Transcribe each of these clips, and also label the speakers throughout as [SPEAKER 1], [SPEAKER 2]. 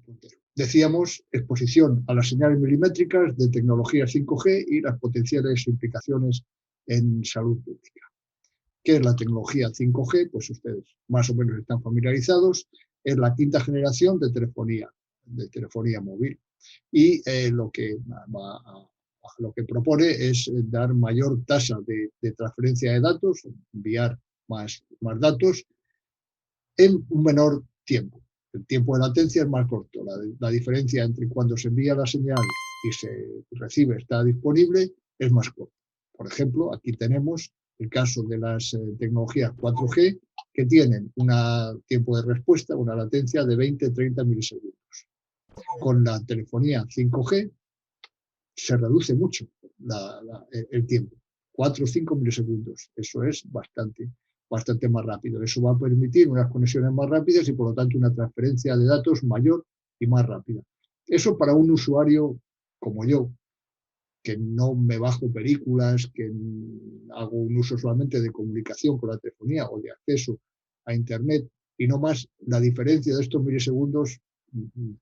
[SPEAKER 1] puntero. Decíamos, exposición a las señales milimétricas de tecnología 5G y las potenciales implicaciones en salud pública. ¿Qué es la tecnología 5G? Pues ustedes más o menos están familiarizados. Es la quinta generación de telefonía móvil. Y lo que propone es dar mayor tasa de transferencia de datos, enviar más datos en un menor tiempo. El tiempo de latencia es más corto. La diferencia entre cuando se envía la señal y se recibe, está disponible, es más corta. Por ejemplo, aquí tenemos el caso de las tecnologías 4G, que tienen un tiempo de respuesta, una latencia de 20-30 milisegundos. Con la telefonía 5G se reduce mucho el tiempo, 4 o 5 milisegundos. Eso es bastante más rápido. Eso va a permitir unas conexiones más rápidas y, por lo tanto, una transferencia de datos mayor y más rápida. Eso para un usuario como yo, que no me bajo películas, que hago un uso solamente de comunicación con la telefonía o de acceso a Internet y no más, la diferencia de estos milisegundos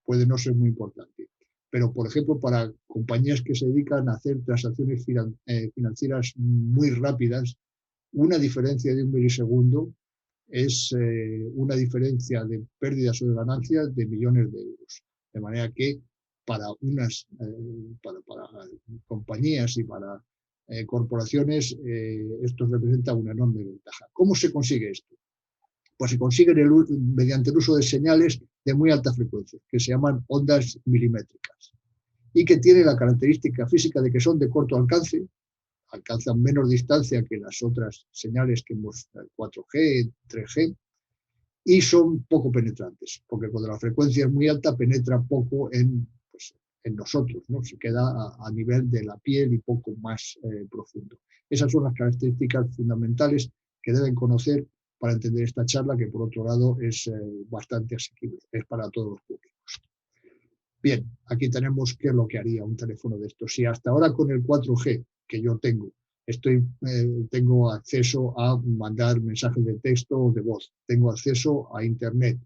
[SPEAKER 1] puede no ser muy importante. Pero, por ejemplo, para compañías que se dedican a hacer transacciones financieras muy rápidas, una diferencia de un milisegundo es una diferencia de pérdidas o de ganancias de millones de euros. De manera que para compañías y para corporaciones esto representa una enorme ventaja. ¿Cómo se consigue esto? Pues se consigue mediante el uso de señales de muy alta frecuencia, que se llaman ondas milimétricas, y que tienen la característica física de que son de corto alcance, alcanzan menos distancia que las otras señales que hemos, 4G, 3G, y son poco penetrantes, porque cuando la frecuencia es muy alta penetra poco en nosotros, ¿no? Se queda a nivel de la piel y poco más profundo. Esas son las características fundamentales que deben conocer para entender esta charla, que por otro lado es bastante asequible, es para todos los públicos. Bien, aquí tenemos qué es lo que haría un teléfono de estos. Si hasta ahora con el 4G que yo tengo, tengo acceso a mandar mensajes de texto o de voz, tengo acceso a Internet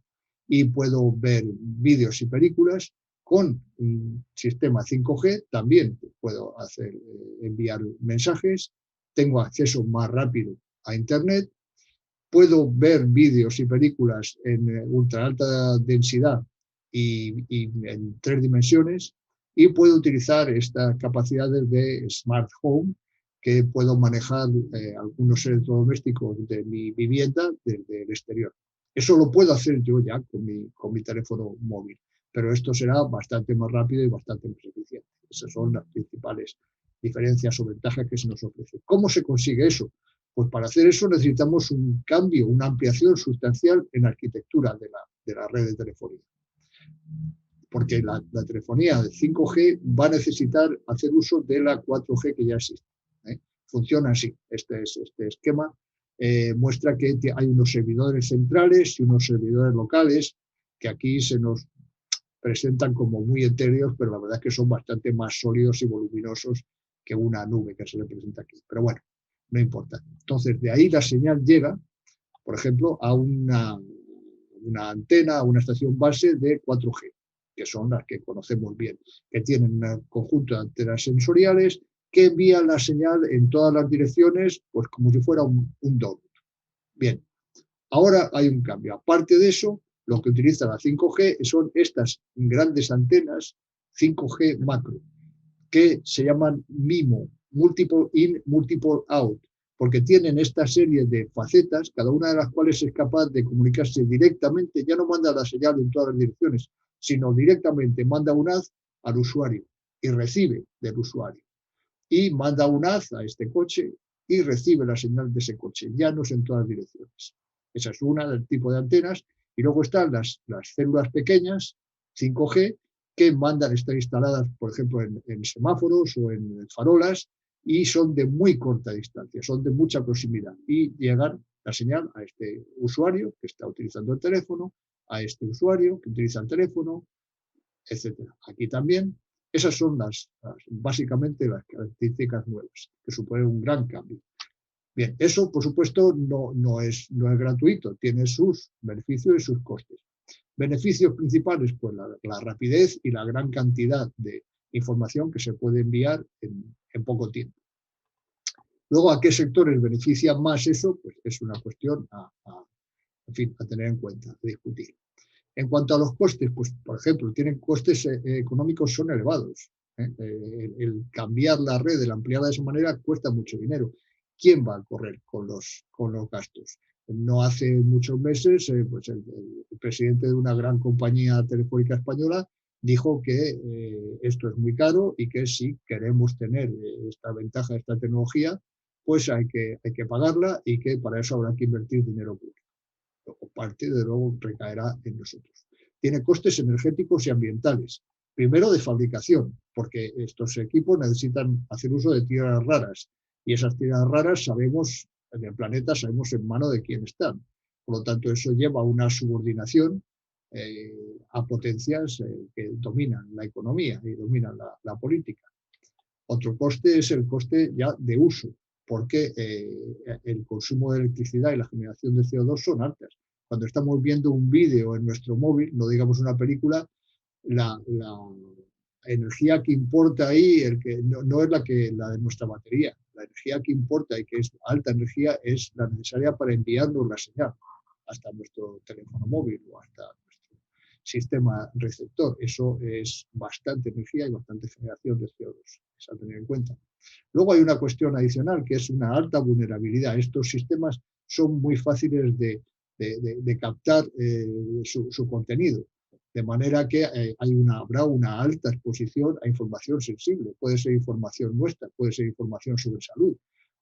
[SPEAKER 1] y puedo ver vídeos y películas, con un sistema 5G también puedo enviar mensajes, tengo acceso más rápido a Internet, puedo ver vídeos y películas en ultra alta densidad y en 3 dimensiones, y puedo utilizar estas capacidades de Smart Home, que puedo manejar algunos electrodomésticos de mi vivienda desde el exterior. Eso lo puedo hacer yo ya con mi teléfono móvil, pero esto será bastante más rápido y bastante más eficiente. Esas son las principales diferencias o ventajas que se nos ofrecen. ¿Cómo se consigue eso? Pues para hacer eso necesitamos un cambio, una ampliación sustancial en la arquitectura de la red de telefonía. Porque la telefonía de 5G va a necesitar hacer uso de la 4G que ya existe. Funciona así. Este esquema muestra que hay unos servidores centrales y unos servidores locales que aquí se nos presentan como muy etéreos, pero la verdad es que son bastante más sólidos y voluminosos que una nube que se le presenta aquí. Pero bueno, no importa. Entonces, de ahí la señal llega, por ejemplo, a una antena, a una estación base de 4G, que son las que conocemos bien, que tienen un conjunto de antenas sensoriales que envían la señal en todas las direcciones, pues como si fuera un donut. Bien, ahora hay un cambio. Aparte de eso, lo que utiliza la 5G son estas grandes antenas 5G macro, que se llaman MIMO, Multiple In, Multiple Out, porque tienen esta serie de facetas, cada una de las cuales es capaz de comunicarse directamente, ya no manda la señal en todas las direcciones, sino directamente manda un haz al usuario y recibe del usuario. Y manda un haz a este coche y recibe la señal de ese coche, ya no es en todas las direcciones. Esa es una del tipo de antenas. Y luego están las células pequeñas, 5G, que están instaladas, por ejemplo, en semáforos o en farolas, y son de muy corta distancia, son de mucha proximidad. Y llegan la señal a este usuario que está utilizando el teléfono, a este usuario que utiliza el teléfono, etc. Aquí también. Esas son básicamente las características nuevas, que suponen un gran cambio. Bien, eso por supuesto no es gratuito, tiene sus beneficios y sus costes. Beneficios principales, pues la rapidez y la gran cantidad de información que se puede enviar en poco tiempo. Luego, ¿a qué sectores beneficia más eso? Pues es una cuestión en fin, a tener en cuenta, a discutir. En cuanto a los costes, pues por ejemplo, tienen costes económicos, son elevados. El cambiar la red, el ampliarla de esa manera, cuesta mucho dinero. ¿Quién va a correr con los gastos? No hace muchos meses, pues el presidente de una gran compañía telefónica española dijo que esto es muy caro y que si queremos tener esta ventaja, esta tecnología, pues hay que pagarla y que para eso habrá que invertir dinero público. O parte, de luego, recaerá en nosotros. Tiene costes energéticos y ambientales. Primero, de fabricación, porque estos equipos necesitan hacer uso de tierras raras. Y esas tierras raras sabemos, en el planeta, sabemos en mano de quién están. Por lo tanto, eso lleva a una subordinación a potencias que dominan la economía y dominan la política. Otro coste es el coste ya de uso, porque el consumo de electricidad y la generación de CO2 son altas. Cuando estamos viendo un vídeo en nuestro móvil, no digamos una película, la energía que importa ahí no es la de nuestra batería. La energía que importa y que es alta energía es la necesaria para enviarnos la señal hasta nuestro teléfono móvil o hasta nuestro sistema receptor. Eso es bastante energía y bastante generación de CO2. Es a tener en cuenta. Luego hay una cuestión adicional que es una alta vulnerabilidad. Estos sistemas son muy fáciles de captar su contenido, de manera que habrá una alta exposición a información sensible. Puede ser información nuestra, puede ser información sobre salud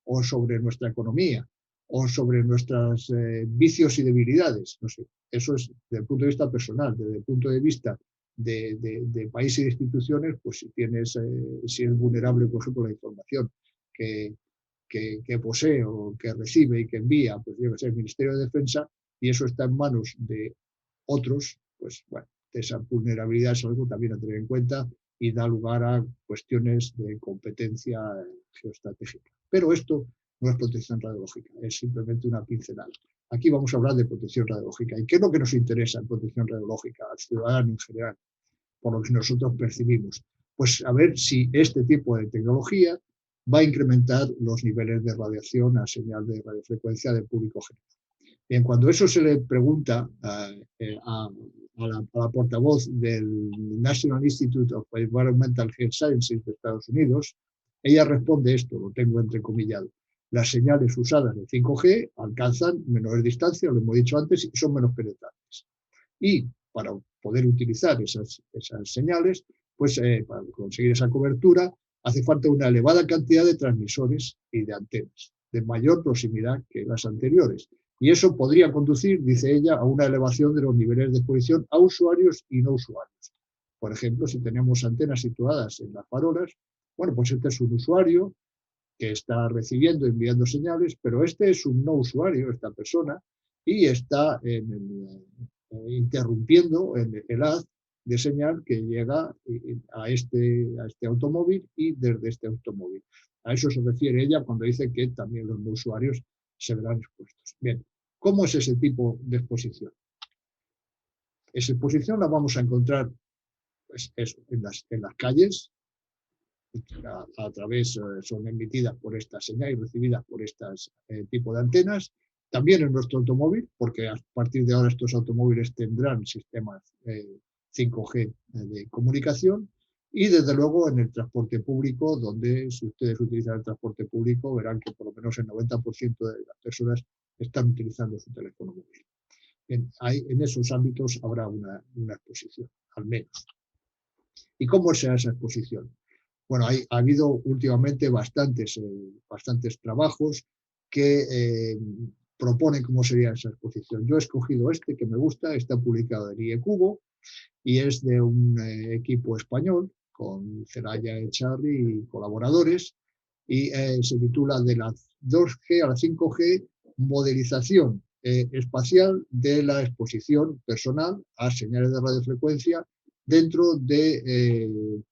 [SPEAKER 1] o sobre nuestra economía o sobre nuestros vicios y debilidades. No sé, eso es desde el punto de vista personal, desde el punto de vista de país y de instituciones, pues si es vulnerable, por ejemplo, la información que posee o que recibe y que envía, pues debe ser el Ministerio de Defensa, y eso está en manos de otros, pues bueno, esa vulnerabilidad es algo también a tener en cuenta y da lugar a cuestiones de competencia geoestratégica. Pero esto no es protección radiológica, es simplemente una pincelada. Aquí vamos a hablar de protección radiológica. ¿Y qué es lo que nos interesa en protección radiológica al ciudadano en general, por lo que nosotros percibimos? Pues a ver si este tipo de tecnología va a incrementar los niveles de radiación a señal de radiofrecuencia del público general. Bien, cuando eso se le pregunta a la portavoz del National Institute of Environmental Health Sciences de Estados Unidos, ella responde esto, lo tengo entrecomillado. Las señales usadas de 5G alcanzan menores distancias, lo hemos dicho antes, y son menos penetrantes. Y para poder utilizar esas señales, pues para conseguir esa cobertura, hace falta una elevada cantidad de transmisores y de antenas, de mayor proximidad que las anteriores. Y eso podría conducir, dice ella, a una elevación de los niveles de exposición a usuarios y no usuarios. Por ejemplo, si tenemos antenas situadas en las farolas, bueno, pues este es un usuario que está recibiendo, enviando señales, pero este es un no usuario, esta persona, y está interrumpiendo el haz de señal que llega a este automóvil y desde este automóvil. A eso se refiere ella cuando dice que también los no usuarios se verán expuestos. Bien, ¿cómo es ese tipo de exposición? Esa exposición la vamos a encontrar pues, en las calles, a través, son emitidas por esta señal y recibidas por estos tipo de antenas. También en nuestro automóvil, porque a partir de ahora estos automóviles tendrán sistemas 5G de comunicación. Y desde luego en el transporte público, donde si ustedes utilizan el transporte público, verán que por lo menos el 90% de las personas están utilizando su teléfono móvil. En esos ámbitos habrá una exposición, al menos. ¿Y cómo será esa exposición? Bueno, ha habido últimamente bastantes trabajos que proponen cómo sería esa exposición. Yo he escogido este que me gusta, está publicado en IECubo y es de un equipo español con Celaya Echarri y colaboradores y se titula De la 2G a la 5G, modelización espacial de la exposición personal a señales de radiofrecuencia dentro de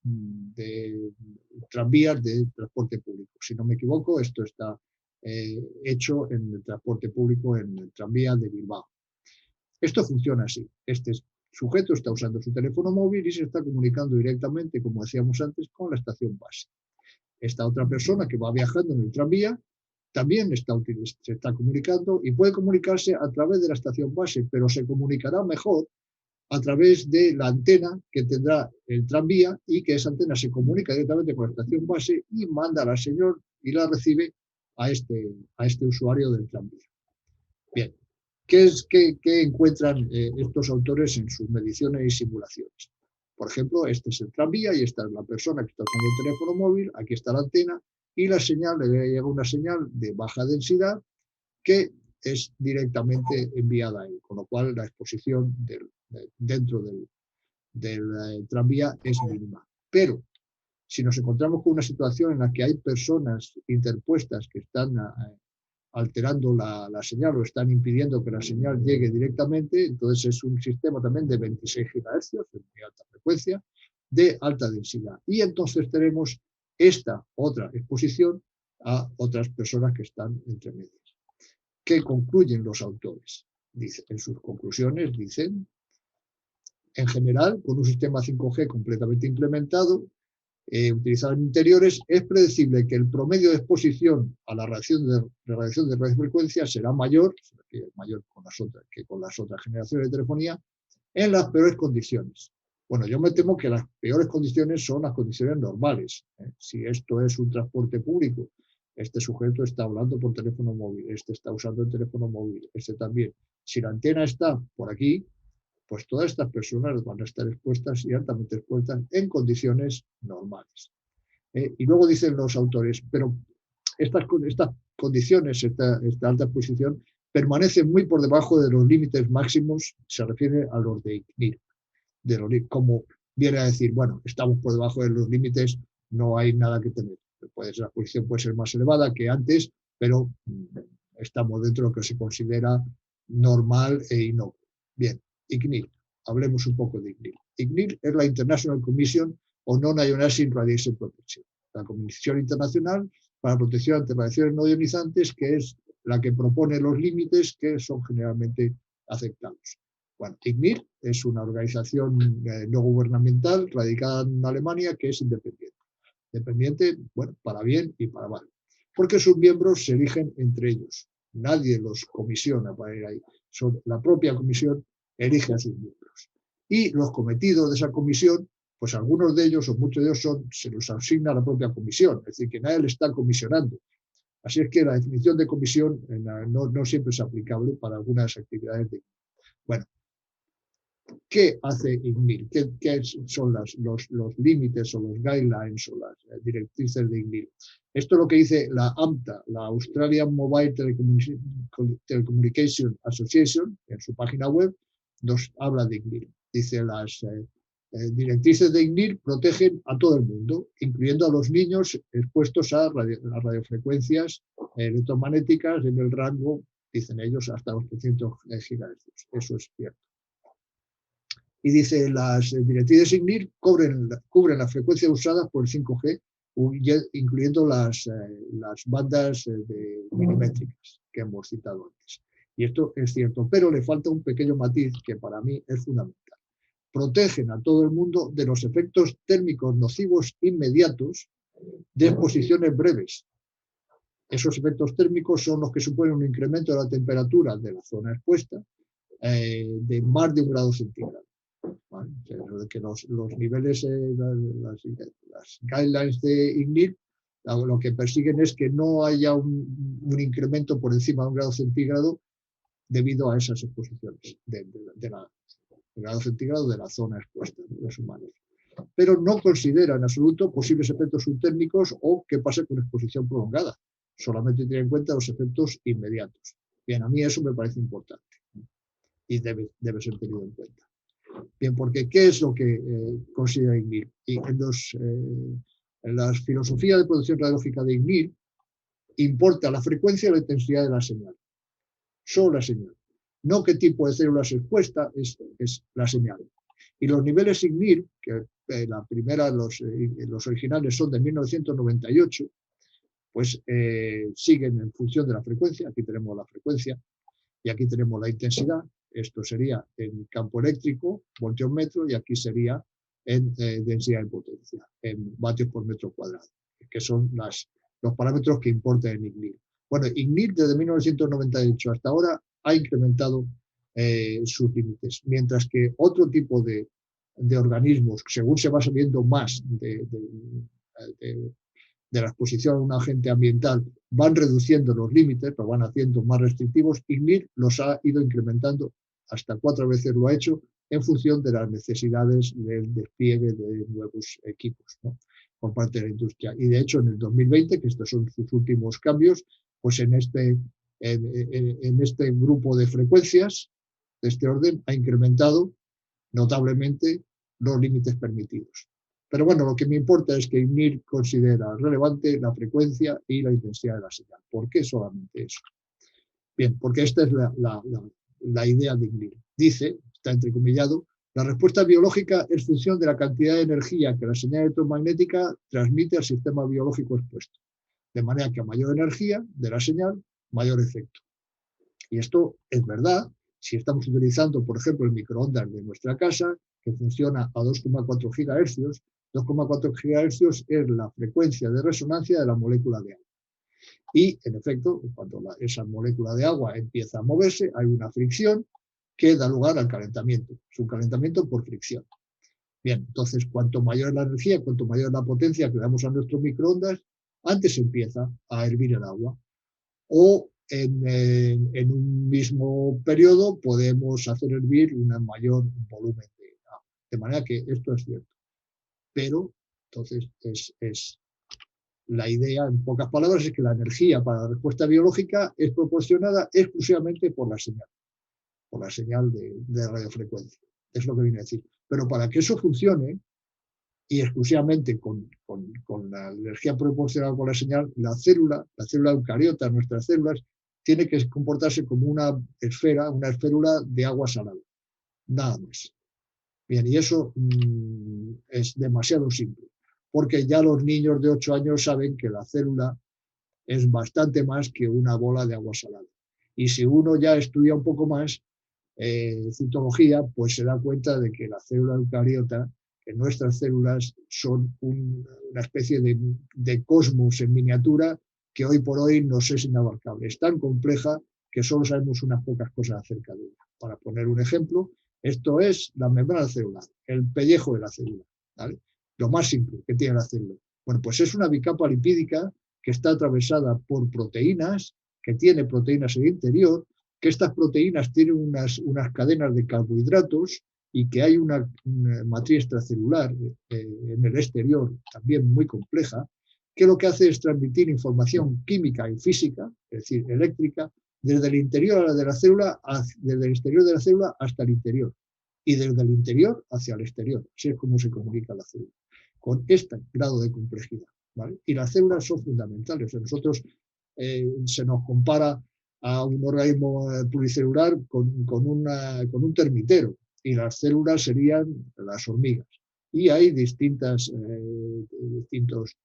[SPEAKER 1] tranvías de transporte público. Si no me equivoco, esto está hecho en el transporte público en el tranvía de Bilbao. Esto funciona así. Este sujeto está usando su teléfono móvil y se está comunicando directamente, como decíamos antes, con la estación base. Esta otra persona que va viajando en el tranvía también se está comunicando y puede comunicarse a través de la estación base, pero se comunicará mejor a través de la antena que tendrá el tranvía y que esa antena se comunica directamente con la estación base y manda la señal y la recibe a este usuario del tranvía. Bien, ¿qué encuentran estos autores en sus mediciones y simulaciones? Por ejemplo, este es el tranvía y esta es la persona que está usando el teléfono móvil, aquí está la antena y la señal, le llega una señal de baja densidad que es directamente enviada a él, con lo cual la exposición dentro del tranvía es mínima. Pero si nos encontramos con una situación en la que hay personas interpuestas que están alterando la señal o están impidiendo que la señal llegue directamente, entonces es un sistema también de 26 GHz, de muy alta frecuencia, de alta densidad. Y entonces tenemos esta otra exposición a otras personas que están entre medias. ¿Qué concluyen los autores? En sus conclusiones dicen, en general, con un sistema 5G completamente implementado, utilizado en interiores, es predecible que el promedio de exposición a la radiación de radiofrecuencia será mayor que con las otras generaciones de telefonía, en las peores condiciones. Bueno, yo me temo que las peores condiciones son las condiciones normales. Si esto es un transporte público, este sujeto está hablando por teléfono móvil, este está usando el teléfono móvil, este también. Si la antena está por aquí, pues todas estas personas van a estar expuestas y altamente expuestas en condiciones normales. Y luego dicen los autores, pero estas condiciones, esta alta exposición, permanecen muy por debajo de los límites máximos, se refiere a los de ICNIR, como viene a decir, bueno, estamos por debajo de los límites, no hay nada que temer. La exposición puede ser más elevada que antes, pero estamos dentro de lo que se considera normal e inocuo. Bien, ICNIR, hablemos un poco de ICNIR. ICNIR es la International Commission on Non-Ionizing Radiation Protection, la Comisión Internacional para la Protección ante Radiaciones No Ionizantes, que es la que propone los límites que son generalmente aceptados. Bueno, ICNIR es una organización no gubernamental radicada en Alemania que es independiente. Independiente, bueno, para bien y para mal. Porque sus miembros se eligen entre ellos. Nadie los comisiona para ir ahí. La propia comisión elige a sus miembros. Y los cometidos de esa comisión, pues algunos de ellos o muchos de ellos se los asigna a la propia comisión. Es decir, que nadie le está comisionando. Así es que la definición de comisión no siempre es aplicable para algunas actividades de... Bueno, ¿qué hace ICNIR? ¿Qué son los límites o los guidelines o las directrices de ICNIR? Esto es lo que dice la AMTA, la Australian Mobile Telecommunication Association, en su página web, nos habla de ICNIR. Dice, las directrices de ICNIR protegen a todo el mundo, incluyendo a los niños expuestos a las radiofrecuencias electromagnéticas en el rango, dicen ellos, hasta los 300 GHz. Eso es cierto. Y dice, las directrices ICNIR cubren las frecuencias usadas por el 5G, incluyendo las bandas milimétricas que hemos citado antes. Y esto es cierto, pero le falta un pequeño matiz que para mí es fundamental. Protegen a todo el mundo de los efectos térmicos nocivos inmediatos de exposiciones breves. Esos efectos térmicos son los que suponen un incremento de la temperatura de la zona expuesta de más de 1 grado centígrado. ¿Vale? Que los niveles, las guidelines de ICNIR, lo que persiguen es que no haya un incremento por encima de 1 grado centígrado debido a esas exposiciones del grado centígrado de la zona expuesta de los humanos. Pero no considera en absoluto posibles efectos subtérmicos o qué pasa con exposición prolongada. Solamente tiene en cuenta los efectos inmediatos. Bien, a mí eso me parece importante y debe ser tenido en cuenta. Bien, porque ¿qué es lo que considera ICNIR? Y en las filosofías de producción radiológica de ICNIR importa la frecuencia y la intensidad de la señal. Solo la señal. No qué tipo de células expuesta, es la señal. Y los niveles ICNIR, que la primera, los originales son de 1998, pues siguen en función de la frecuencia. Aquí tenemos la frecuencia y aquí tenemos la intensidad. esto sería en campo eléctrico, voltios metro, y aquí sería en densidad de potencia, en vatios por metro cuadrado, que son los parámetros que importan en IGNIR. Bueno, IGNIR desde 1998 hasta ahora ha incrementado sus límites, mientras que otro tipo de organismos, según se va sabiendo más de la exposición a un agente ambiental, van reduciendo los límites, los van haciendo más restrictivos. IGNIR los ha ido incrementando, hasta 4 veces lo ha hecho, en función de las necesidades del despliegue de nuevos equipos, ¿no?, por parte de la industria. Y de hecho, en el 2020, que estos son sus últimos cambios, pues en este grupo de frecuencias de este orden ha incrementado notablemente los límites permitidos. Pero bueno, lo que me importa es que IGNIR considera relevante la frecuencia y la intensidad de la señal. ¿Por qué solamente eso? Bien, porque esta es la idea de IGNIR. Dice, está entrecomillado, la respuesta biológica es función de la cantidad de energía que la señal electromagnética transmite al sistema biológico expuesto. De manera que a mayor energía de la señal, mayor efecto. Y esto es verdad si estamos utilizando, por ejemplo, el microondas de nuestra casa, que funciona a 2,4 GHz. 2,4 GHz es la frecuencia de resonancia de la molécula de agua. Y, en efecto, cuando esa molécula de agua empieza a moverse, hay una fricción que da lugar al calentamiento. Es un calentamiento por fricción. Bien, entonces, cuanto mayor es la energía, cuanto mayor es la potencia que damos a nuestros microondas, antes empieza a hervir el agua. O en un mismo periodo podemos hacer hervir un mayor volumen de agua. De manera que esto es cierto. Pero, entonces, es la idea, en pocas palabras, es que la energía para la respuesta biológica es proporcionada exclusivamente por la señal de radiofrecuencia. Es lo que viene a decir. Pero para que eso funcione, y exclusivamente con la energía proporcionada por la señal, la célula eucariota, nuestras células, tiene que comportarse como una esférula de agua salada. Nada más. Bien, y eso es demasiado simple, porque ya los niños de 8 años saben que la célula es bastante más que una bola de agua salada. Y si uno ya estudia un poco más citología, pues se da cuenta de que la célula eucariota, que nuestras células son una especie de cosmos en miniatura que hoy por hoy nos es inabarcable. Es tan compleja que solo sabemos unas pocas cosas acerca de ella. Para poner un ejemplo, esto es la membrana celular, el pellejo de la célula, ¿vale? Lo más simple que tiene la célula. Bueno, pues es una bicapa lipídica que está atravesada por proteínas, que tiene proteínas en el interior, que estas proteínas tienen unas cadenas de carbohidratos y que hay una matriz extracelular en el exterior también muy compleja, que lo que hace es transmitir información química y física, es decir, eléctrica, desde el interior de la célula, desde el exterior de la célula hasta el interior, y desde el interior hacia el exterior. Así es como se comunica la célula, con este grado de complejidad, ¿vale? Y las células son fundamentales. O sea, nosotros se nos compara a un organismo pluricelular con un termitero, y las células serían las hormigas. Y hay distintos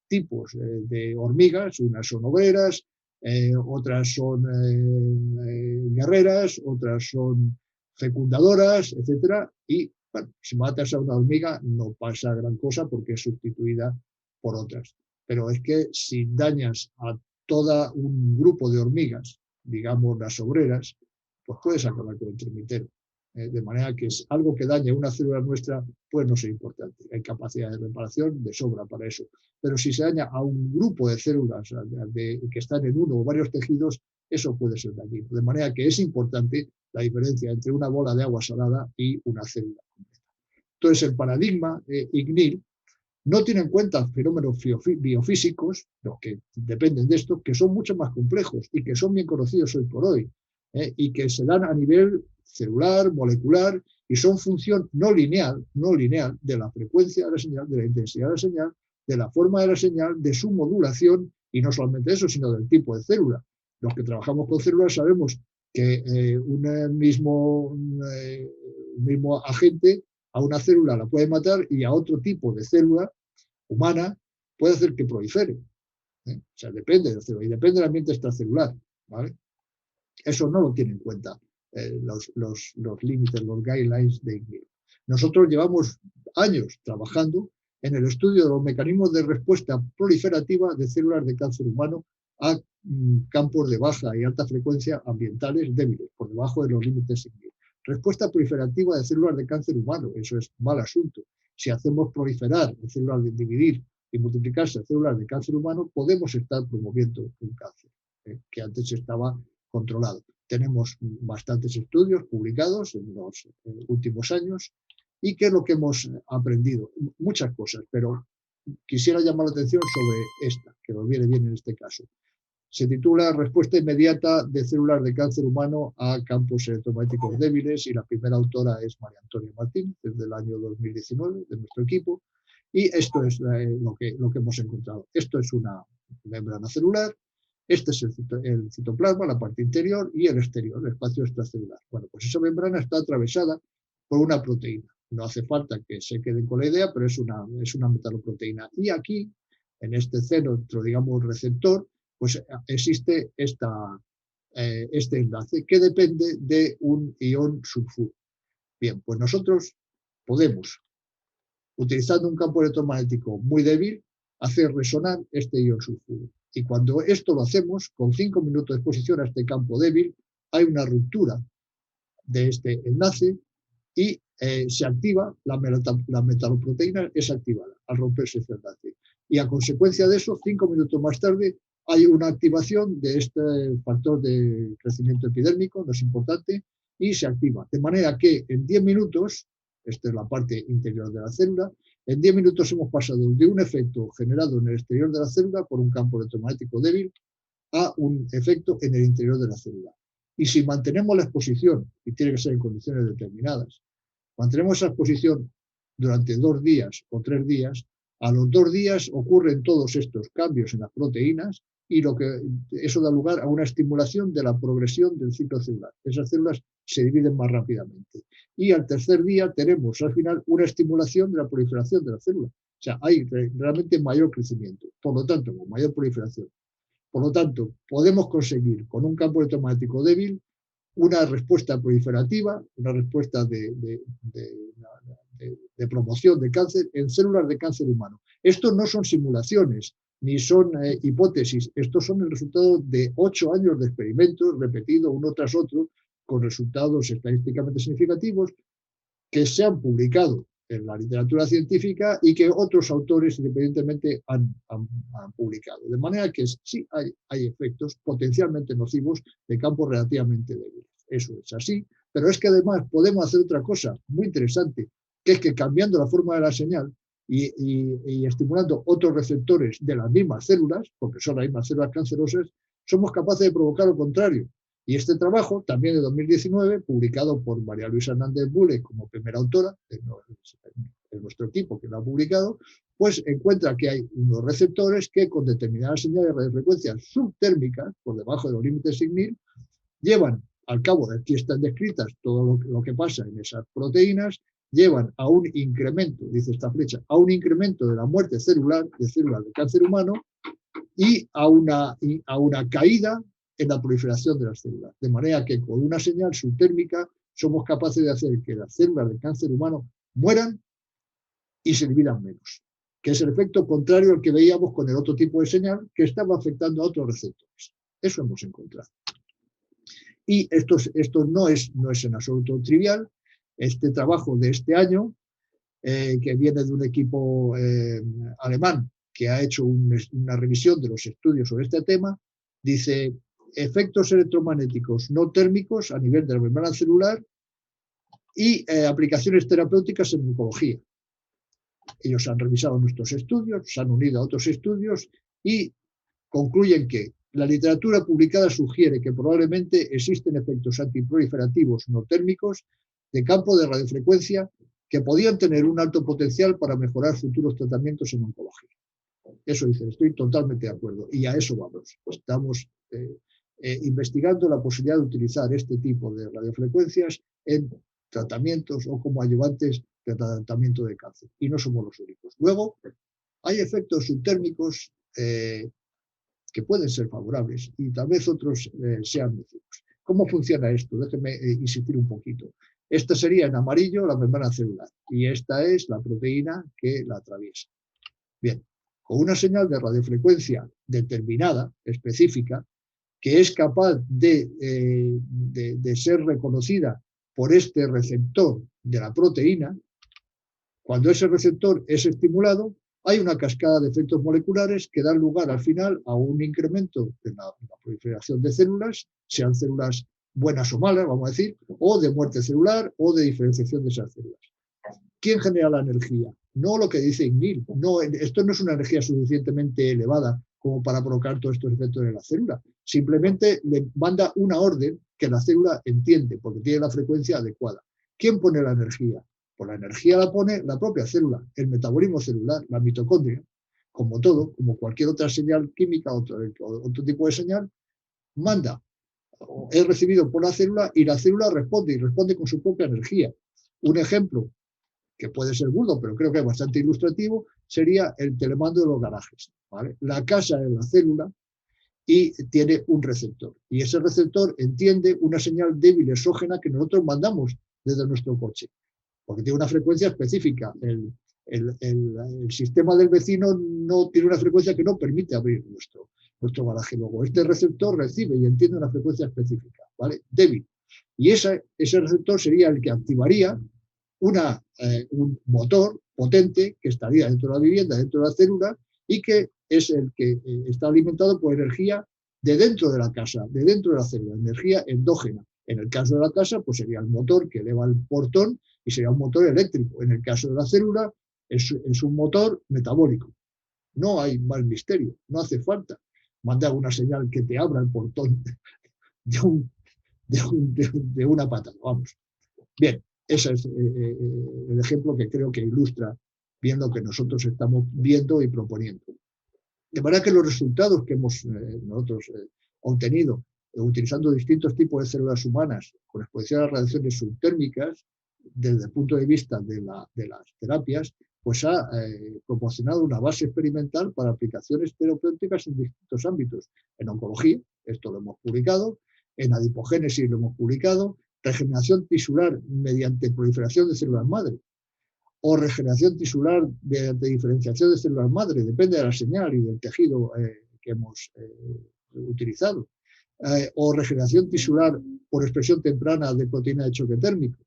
[SPEAKER 1] tipos de hormigas, unas son obreras, otras son guerreras, otras son fecundadoras, etc. Y bueno, si matas a una hormiga no pasa gran cosa porque es sustituida por otras. Pero es que si dañas a todo un grupo de hormigas, digamos las obreras, pues puedes acabar con el termitero. De manera que es algo que daña una célula nuestra, pues no es importante. Hay capacidad de reparación de sobra para eso. Pero si se daña a un grupo de células que están en uno o varios tejidos, eso puede ser dañino. De manera que es importante la diferencia entre una bola de agua salada y una célula completa. Entonces, el paradigma IGNIR no tiene en cuenta fenómenos biofísicos, los que dependen de esto, que son mucho más complejos y que son bien conocidos hoy por hoy, y que se dan a nivel celular, molecular, y son función no lineal de la frecuencia de la señal, de la intensidad de la señal, de la forma de la señal, de su modulación, y no solamente eso, sino del tipo de célula. Los que trabajamos con células sabemos que un mismo agente a una célula la puede matar y a otro tipo de célula humana puede hacer que prolifere. O sea, depende de la célula y depende del ambiente extracelular, ¿vale? Eso no lo tiene en cuenta los límites, los guidelines de INCMIL. Nosotros llevamos años trabajando en el estudio de los mecanismos de respuesta proliferativa de células de cáncer humano a campos de baja y alta frecuencia ambientales débiles, por debajo de los límites INCMIL. Respuesta proliferativa de células de cáncer humano, eso es mal asunto. Si hacemos proliferar de células de dividir y multiplicarse células de cáncer humano, podemos estar promoviendo un cáncer que antes estaba controlado. Tenemos bastantes estudios publicados en los últimos años. ¿Y qué es lo que hemos aprendido? Muchas cosas, pero quisiera llamar la atención sobre esta, que nos viene bien en este caso. Se titula Respuesta inmediata de células de cáncer humano a campos electromagnéticos débiles, y la primera autora es María Antonia Martínez, desde el año 2019, de nuestro equipo. Y esto es lo que hemos encontrado. Esto es una membrana celular, este es el citoplasma, la parte interior, y el exterior, el espacio extracelular. Bueno, pues esa membrana está atravesada por una proteína. No hace falta que se queden con la idea, pero es una metaloproteína. Y aquí, en este centro, digamos, receptor, pues existe este enlace que depende de un ion sulfuro. Bien, pues nosotros podemos, utilizando un campo electromagnético muy débil, hacer resonar este ion sulfuro. Y cuando esto lo hacemos, con 5 minutos de exposición a este campo débil, hay una ruptura de este enlace y se activa, la metaloproteína es activada al romperse ese enlace. Y a consecuencia de eso, 5 minutos más tarde, hay una activación de este factor de crecimiento epidérmico, no es importante, y se activa. De manera que en 10 minutos, esta es la parte interior de la célula, en 10 minutos hemos pasado de un efecto generado en el exterior de la célula por un campo electromagnético débil a un efecto en el interior de la célula. Y si mantenemos la exposición, y tiene que ser en condiciones determinadas, mantenemos esa exposición durante 2 días o 3 días, a los 2 días ocurren todos estos cambios en las proteínas y eso da lugar a una estimulación de la progresión del ciclo celular. Esas células se dividen más rápidamente. Y al tercer día tenemos al final una estimulación de la proliferación de la célula. O sea, hay realmente mayor crecimiento, por lo tanto, con mayor proliferación. Por lo tanto, podemos conseguir con un campo electromagnético débil una respuesta proliferativa, una respuesta de promoción de cáncer en células de cáncer humano. Estos no son simulaciones, ni son hipótesis, estos son el resultado de 8 años de experimentos repetidos uno tras otro, con resultados estadísticamente significativos que se han publicado en la literatura científica y que otros autores independientemente han publicado. De manera que sí hay efectos potencialmente nocivos de campos relativamente débiles. Eso es así, pero es que además podemos hacer otra cosa muy interesante, que es que cambiando la forma de la señal y estimulando otros receptores de las mismas células, porque son las mismas células cancerosas, somos capaces de provocar lo contrario. Y este trabajo, también de 2019, publicado por María Luisa Hernández Bule como primera autora, de nuestro equipo que lo ha publicado, pues encuentra que hay unos receptores que con determinadas señales de radiofrecuencias subtérmicas, por debajo de los límites INCMIL, llevan, al cabo de aquí están descritas todo lo que pasa en esas proteínas, llevan a un incremento, dice esta flecha, a un incremento de la muerte celular, de células de cáncer humano, y a una caída en la proliferación de las células. De manera que con una señal subtérmica somos capaces de hacer que las células de cáncer humano mueran y se dividan menos, que es el efecto contrario al que veíamos con el otro tipo de señal que estaba afectando a otros receptores. Eso hemos encontrado. Y esto no es en absoluto trivial. Este trabajo de este año, que viene de un equipo alemán que ha hecho una revisión de los estudios sobre este tema, dice efectos electromagnéticos no térmicos a nivel de la membrana celular y aplicaciones terapéuticas en oncología. Ellos han revisado nuestros estudios, se han unido a otros estudios y concluyen que la literatura publicada sugiere que probablemente existen efectos antiproliferativos no térmicos de campo de radiofrecuencia que podían tener un alto potencial para mejorar futuros tratamientos en oncología. Eso dicen, estoy totalmente de acuerdo y a eso vamos. Estamos investigando la posibilidad de utilizar este tipo de radiofrecuencias en tratamientos o como ayudantes de tratamiento de cáncer. Y no somos los únicos. Luego, hay efectos subtérmicos que pueden ser favorables y tal vez otros sean nocivos. ¿Cómo funciona esto? Déjenme insistir un poquito. Esta sería en amarillo la membrana celular y esta es la proteína que la atraviesa. Bien, con una señal de radiofrecuencia determinada, específica, que es capaz de ser reconocida por este receptor de la proteína, cuando ese receptor es estimulado, hay una cascada de efectos moleculares que dan lugar al final a un incremento de la proliferación de células, sean células buenas o malas, vamos a decir, o de muerte celular o de diferenciación de esas células. ¿Quién genera la energía? No lo que dice Ignil. No, esto no es una energía suficientemente elevada como para provocar todos estos efectos en la célula. Simplemente le manda una orden que la célula entiende, porque tiene la frecuencia adecuada. ¿Quién pone la energía? Pues la energía la pone la propia célula, el metabolismo celular, la mitocondria. Como todo, como cualquier otra señal química, otro tipo de señal, manda, es recibido por la célula y la célula responde, y responde con su propia energía. Un ejemplo que puede ser burdo, pero creo que es bastante ilustrativo, sería el telemando de los garajes, ¿vale? La casa es la célula y tiene un receptor. Y ese receptor entiende una señal débil exógena que nosotros mandamos desde nuestro coche, porque tiene una frecuencia específica. El sistema del vecino no tiene una frecuencia que no permite abrir nuestro garaje. Luego, este receptor recibe y entiende una frecuencia específica, ¿vale? Débil. Y ese receptor sería el que activaría un motor potente que estaría dentro de la vivienda, dentro de la célula, y que es el que está alimentado por energía de dentro de la casa, de dentro de la célula, energía endógena. En el caso de la casa, pues sería el motor que eleva el portón y sería un motor eléctrico. En el caso de la célula, es un motor metabólico. No hay más misterio, no hace falta mandar una señal que te abra el portón de una patada. Vamos. Bien. Ese es el ejemplo que creo que ilustra bien lo que nosotros estamos viendo y proponiendo. De manera que los resultados que hemos nosotros obtenido utilizando distintos tipos de células humanas con exposición a radiaciones subtérmicas, desde el punto de vista de las terapias, pues ha proporcionado una base experimental para aplicaciones terapéuticas en distintos ámbitos. En oncología, esto lo hemos publicado, en adipogénesis lo hemos publicado, regeneración tisular mediante proliferación de células madre o regeneración tisular mediante diferenciación de células madre, depende de la señal y del tejido que hemos utilizado, o regeneración tisular por expresión temprana de proteína de choque térmico,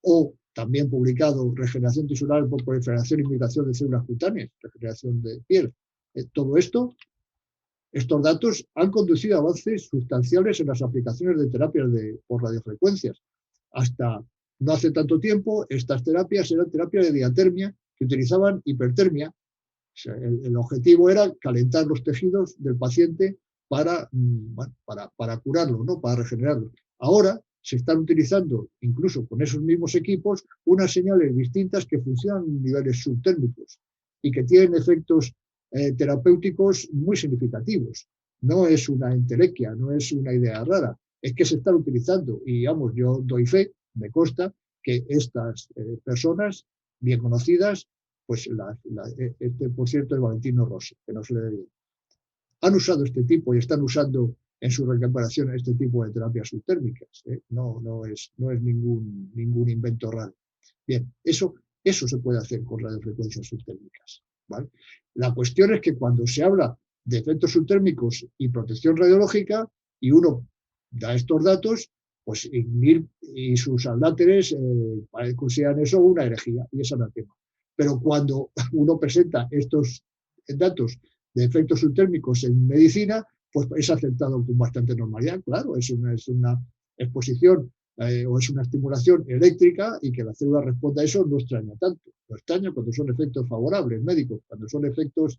[SPEAKER 1] o también publicado regeneración tisular por proliferación y migración de células cutáneas, regeneración de piel. Todo esto, estos datos han conducido a avances sustanciales en las aplicaciones de terapias por radiofrecuencias. Hasta no hace tanto tiempo, estas terapias eran terapias de diatermia que utilizaban hipertermia. O sea, el objetivo era calentar los tejidos del paciente para curarlo, ¿no? Para regenerarlo. Ahora se están utilizando, incluso con esos mismos equipos, unas señales distintas que funcionan en niveles subtérmicos y que tienen efectos terapéuticos muy significativos. No es una entelequia, no es una idea rara, es que se están utilizando y, digamos, yo doy fe, me consta, que estas personas bien conocidas, pues este, por cierto, es Valentino Rossi, que no se le dé bien, han usado este tipo y están usando en su recuperación este tipo de terapias subtérmicas. No es ningún invento raro. Bien, eso se puede hacer con radiofrecuencias subtérmicas, ¿vale? La cuestión es que cuando se habla de efectos subtérmicos y protección radiológica y uno da estos datos, pues Ignil y sus adláteres consideran eso una herejía y es anatema. Pero cuando uno presenta estos datos de efectos subtérmicos en medicina, pues es aceptado con bastante normalidad. Claro, es una exposición o es una estimulación eléctrica y que la célula responda a eso no extraña tanto. No extraña cuando son efectos favorables médicos, cuando son efectos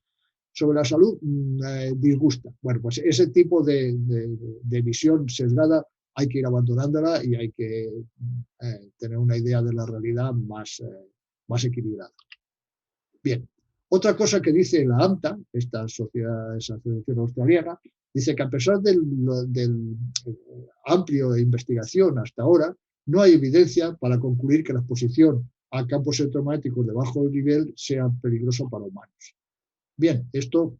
[SPEAKER 1] sobre la salud, disgusta. Bueno, pues ese tipo de visión sesgada hay que ir abandonándola y hay que tener una idea de la realidad más equilibrada. Bien, otra cosa que dice la AMTA, esta asociación australiana, dice que a pesar del amplio de investigación hasta ahora, no hay evidencia para concluir que la exposición a campos electromagnéticos de bajo nivel sea peligrosa para humanos. Bien, esto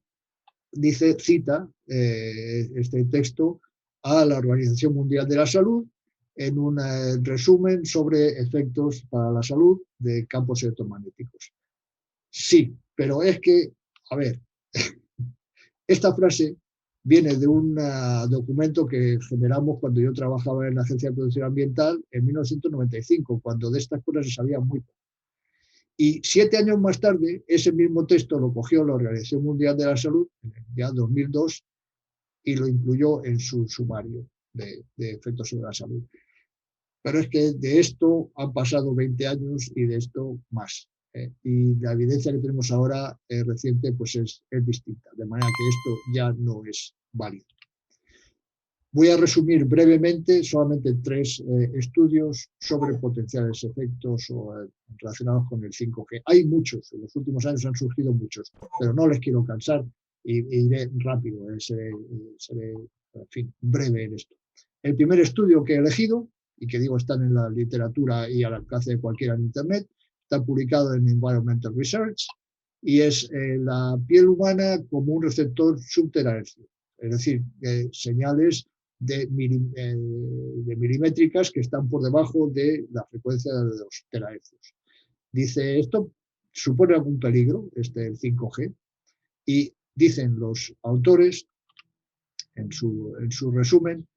[SPEAKER 1] cita este texto a la Organización Mundial de la Salud en un resumen sobre efectos para la salud de campos electromagnéticos. Sí, pero es que, a ver, esta frase viene de un documento que generamos cuando yo trabajaba en la Agencia de Protección Ambiental en 1995, cuando de estas cosas se sabía muy poco. Y 7 años más tarde, ese mismo texto lo cogió la Organización Mundial de la Salud, en el ya 2002, y lo incluyó en su sumario de efectos sobre la salud. Pero es que de esto han pasado 20 años y de esto más. Y la evidencia que tenemos ahora reciente pues es distinta, de manera que esto ya no es válido. Voy a resumir brevemente solamente 3 estudios sobre potenciales efectos relacionados con el 5G. Hay muchos, en los últimos años han surgido muchos, pero no les quiero cansar e iré rápido, seré en fin, breve en esto. El primer estudio que he elegido, y que digo están en la literatura y al alcance de cualquiera en Internet, está publicado en Environmental Research, y es la piel humana como un receptor subterahercio, es decir, señales de milimétricas que están por debajo de la frecuencia de los terahercios. Dice, ¿esto supone algún peligro, el 5G? Y dicen los autores, en su resumen,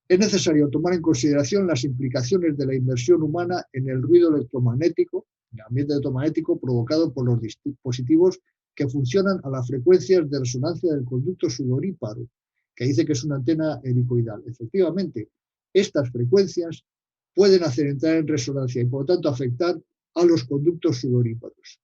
[SPEAKER 1] es necesario tomar en consideración las implicaciones de la inmersión humana en el ruido electromagnético, en el ambiente electromagnético provocado por los dispositivos que funcionan a las frecuencias de resonancia del conducto sudoríparo, que dice que es una antena helicoidal. Efectivamente, estas frecuencias pueden hacer entrar en resonancia y por lo tanto afectar a los conductos sudoríparos,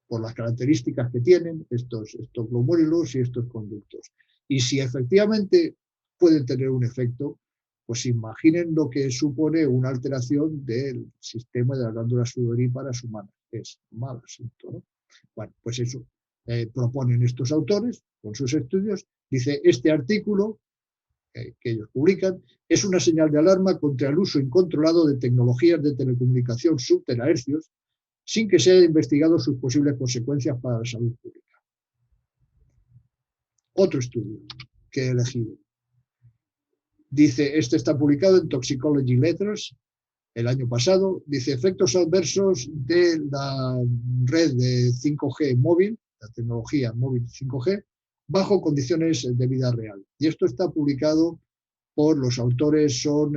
[SPEAKER 1] por las características que tienen estos glomórulos y estos conductos. Y si efectivamente pueden tener un efecto, pues imaginen lo que supone una alteración del sistema de las glándulas sudoríparas humanas. Es mal asunto, ¿no? Bueno, pues eso proponen estos autores con sus estudios. Dice, este artículo que ellos publican es una señal de alarma contra el uso incontrolado de tecnologías de telecomunicación subterahercios sin que se haya investigado sus posibles consecuencias para la salud pública. Otro estudio que he elegido. Dice, este está publicado en Toxicology Letters el año pasado. Dice, efectos adversos de la red de 5G móvil, la tecnología móvil 5G, bajo condiciones de vida real. Y esto está publicado por los autores, son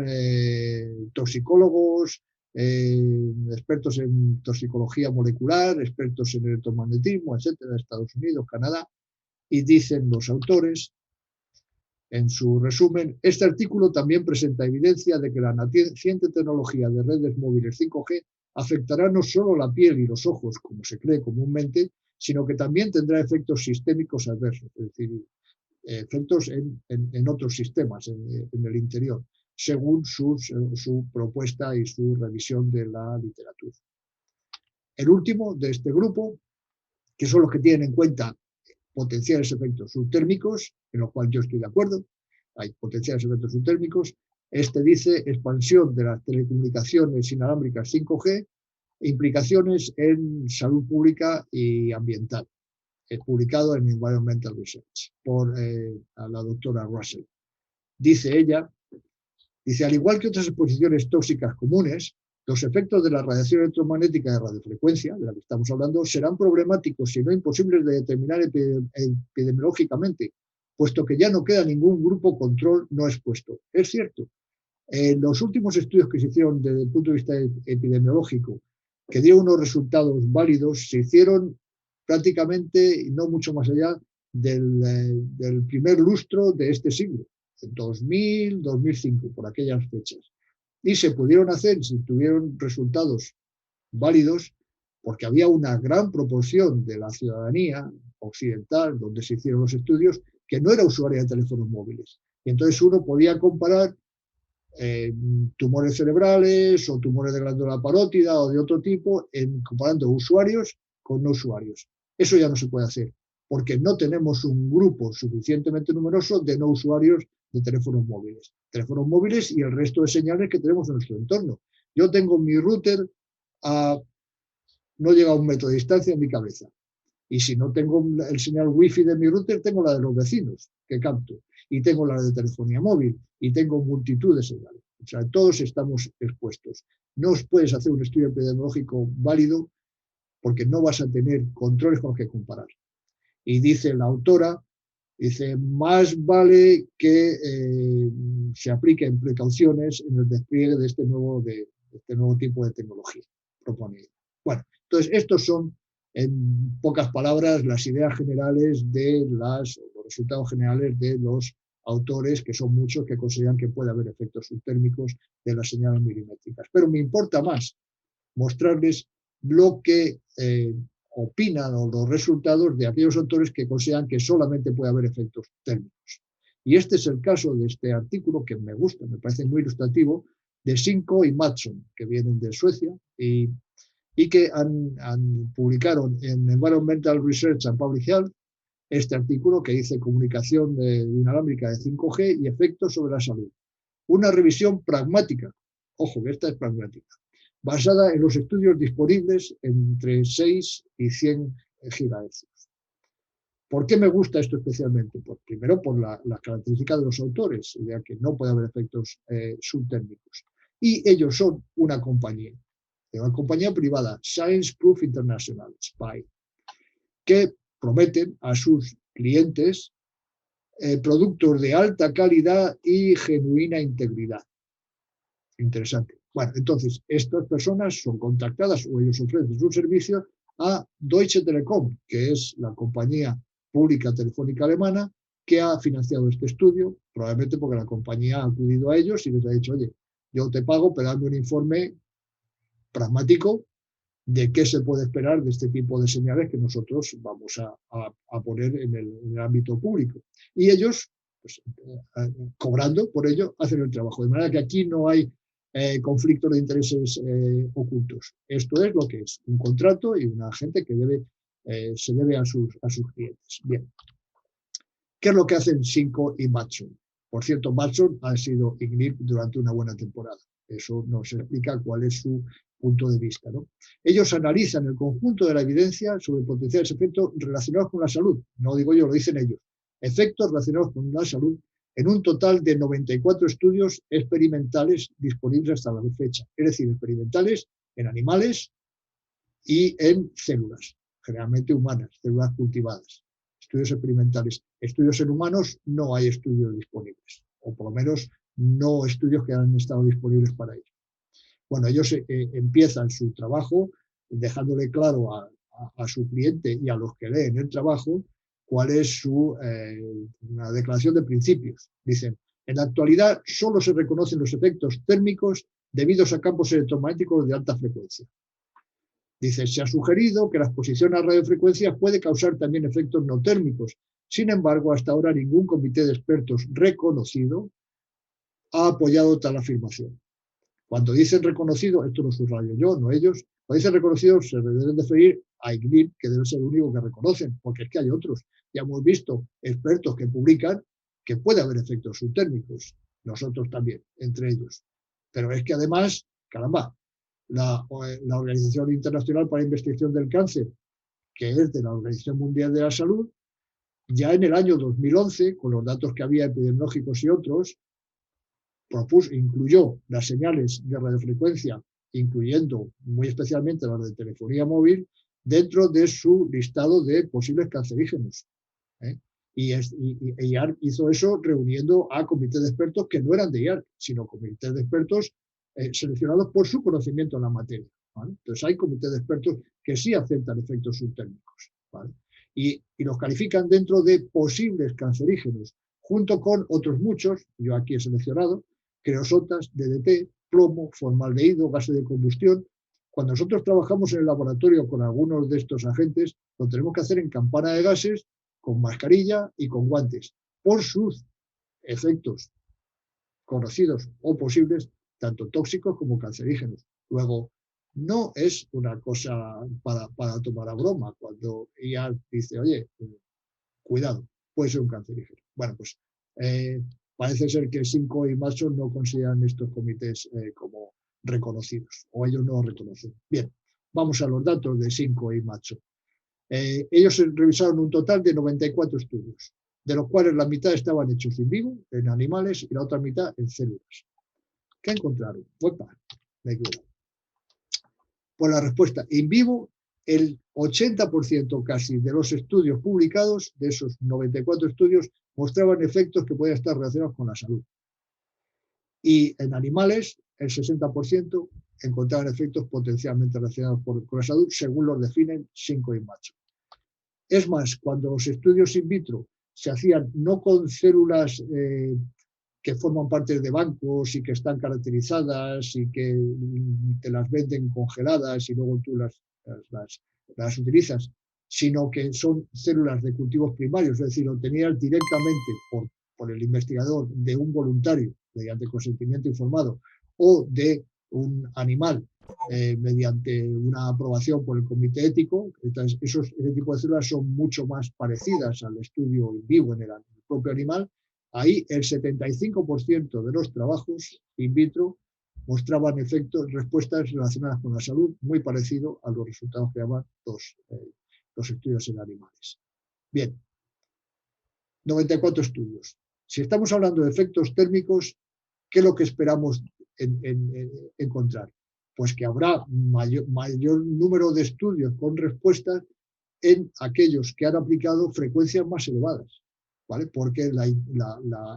[SPEAKER 1] toxicólogos, expertos en toxicología molecular, expertos en electromagnetismo, etcétera, de Estados Unidos, Canadá, y dicen los autores, en su resumen, este artículo también presenta evidencia de que la naciente tecnología de redes móviles 5G afectará no solo la piel y los ojos, como se cree comúnmente, sino que también tendrá efectos sistémicos adversos, es decir, efectos en otros sistemas, en el interior, según su propuesta y su revisión de la literatura. El último de este grupo, que son los que tienen en cuenta potenciales efectos subtérmicos, en los cuales yo estoy de acuerdo, hay potenciales efectos subtérmicos. Este dice expansión de las telecomunicaciones inalámbricas 5G, implicaciones en salud pública y ambiental, publicado en Environmental Research por la doctora Russell. Dice ella, dice, al igual que otras exposiciones tóxicas comunes, los efectos de la radiación electromagnética de radiofrecuencia, de la que estamos hablando, serán problemáticos, si no imposibles de determinar epidemiológicamente, puesto que ya no queda ningún grupo control no expuesto. Es cierto, en los últimos estudios que se hicieron desde el punto de vista epidemiológico, que dieron unos resultados válidos, se hicieron prácticamente, no mucho más allá, del primer lustro de este siglo, 2000, 2005, por aquellas fechas. Y se pudieron hacer, si tuvieron resultados válidos, porque había una gran proporción de la ciudadanía occidental, donde se hicieron los estudios, que no era usuaria de teléfonos móviles. Y entonces uno podía comparar tumores cerebrales o tumores de glándula parótida o de otro tipo, comparando usuarios con no usuarios. Eso ya no se puede hacer, porque no tenemos un grupo suficientemente numeroso de no usuarios de teléfonos móviles y el resto de señales que tenemos en nuestro entorno. Yo tengo mi router no llega a 1 metro de distancia en mi cabeza. Y si no tengo el señal wifi de mi router, tengo la de los vecinos, que capto. y tengo la de telefonía móvil, y tengo multitud de señales. O sea, todos estamos expuestos. No puedes hacer un estudio epidemiológico válido porque no vas a tener controles con los que comparar. Y dice la autora, dice, más vale que se apliquen precauciones en el despliegue de este nuevo tipo de tecnología proponida. Bueno, entonces estos son, en pocas palabras, las ideas generales de los resultados generales de los autores, que son muchos, que consideran que puede haber efectos subtérmicos de las señales milimétricas. Pero me importa más mostrarles lo que opinan o los resultados de aquellos autores que consideran que solamente puede haber efectos térmicos. Y este es el caso de este artículo que me gusta, me parece muy ilustrativo, de Sinko y Mattsson, que vienen de Suecia y que publicaron en Environmental Research and Public Health este artículo que dice comunicación inalámbrica de 5G y efectos sobre la salud. Una revisión pragmática, ojo que esta es pragmática, basada en los estudios disponibles entre 6 y 100 GHz. ¿Por qué me gusta esto especialmente? Pues primero por la característica de los autores, ya que no puede haber efectos subtérmicos. Y ellos son una compañía privada, Science Proof International, SPI, que prometen a sus clientes productos de alta calidad y genuina integridad. Interesante. Bueno, entonces, estas personas son contactadas o ellos ofrecen su servicio a Deutsche Telekom, que es la compañía pública telefónica alemana que ha financiado este estudio, probablemente porque la compañía ha acudido a ellos y les ha dicho, oye, yo te pago, pero dame un informe pragmático de qué se puede esperar de este tipo de señales que nosotros vamos a poner en el ámbito público. Y ellos, pues, cobrando por ello, hacen el trabajo. De manera que aquí no hay conflictos de intereses ocultos. Esto es lo que es un contrato y una gente que se debe a sus clientes. Bien. ¿Qué es lo que hacen Sinko y Mattsson? Por cierto, Mattsson ha sido IGNIR durante una buena temporada. Eso nos explica cuál es su punto de vista, ¿no? Ellos analizan el conjunto de la evidencia sobre potenciales efectos relacionados con la salud. No digo yo, lo dicen ellos. Efectos relacionados con la salud en un total de 94 estudios experimentales disponibles hasta la fecha. Es decir, experimentales en animales y en células, generalmente humanas, células cultivadas. Estudios experimentales. Estudios en humanos no hay estudios disponibles, o por lo menos no estudios que han estado disponibles para ello. Bueno, ellos empiezan su trabajo dejándole claro a su cliente y a los que leen el trabajo cuál es una declaración de principios. Dicen, en la actualidad solo se reconocen los efectos térmicos debidos a campos electromagnéticos de alta frecuencia. Dice, se ha sugerido que la exposición a radiofrecuencias puede causar también efectos no térmicos. Sin embargo, hasta ahora ningún comité de expertos reconocido ha apoyado tal afirmación. Cuando dicen reconocido, esto lo subrayo yo, no ellos, cuando dicen reconocido se deben referir a IGNIR, que debe ser el único que reconocen, porque es que hay otros. Ya hemos visto expertos que publican que puede haber efectos subtérmicos, nosotros también, entre ellos. Pero es que además, caramba, la Organización Internacional para la Investigación del Cáncer, que es de la Organización Mundial de la Salud, ya en el año 2011, con los datos que había epidemiológicos y otros, incluyó las señales de radiofrecuencia, incluyendo muy especialmente las de telefonía móvil, dentro de su listado de posibles cancerígenos. Y IARC hizo eso reuniendo a comités de expertos que no eran de IARC, sino comités de expertos seleccionados por su conocimiento en la materia. ¿Vale? Entonces hay comités de expertos que sí aceptan efectos subtérmicos. ¿Vale? Y los califican dentro de posibles cancerígenos, junto con otros muchos, yo aquí he seleccionado, creosotas, DDT, plomo, formaldehído, gases de combustión. Cuando nosotros trabajamos en el laboratorio con algunos de estos agentes, lo tenemos que hacer en campana de gases, con mascarilla y con guantes, por sus efectos conocidos o posibles, tanto tóxicos como cancerígenos. Luego, no es una cosa para tomar a broma cuando ella dice, oye, cuidado, puede ser un cancerígeno. Bueno, pues parece ser que Sinko y Mattsson no consideran estos comités como reconocidos, o ellos no lo reconocen. Bien, vamos a los datos de Sinko y Mattsson. Ellos revisaron un total de 94 estudios. de los cuales la mitad estaban hechos in vivo, en animales, y la otra mitad en células. ¿Qué encontraron? Opa, me he equivocado. Pues la respuesta, in vivo, el 80% casi de los estudios publicados, de esos 94 estudios, mostraban efectos que podían estar relacionados con la salud. Y en animales, el 60% encontraban efectos potencialmente relacionados con la salud, según los definen Cinco y Macho. Es más, cuando los estudios in vitro se hacían no con células que forman parte de bancos y que están caracterizadas y que te las venden congeladas y luego tú las utilizas, sino que son células de cultivos primarios, es decir, obtenidas directamente por el investigador de un voluntario mediante consentimiento informado o de un animal mediante una aprobación por el comité ético. Entonces, ese tipo de células son mucho más parecidas al estudio in vivo en el propio animal. Ahí el 75% de los trabajos in vitro mostraban efectos, respuestas relacionadas con la salud, muy parecido a los resultados que daban los estudios en animales. Bien, 94 estudios. Si estamos hablando de efectos térmicos, ¿qué es lo que esperamos encontrar? Pues que habrá mayor número de estudios con respuestas en aquellos que han aplicado frecuencias más elevadas, ¿vale? Porque el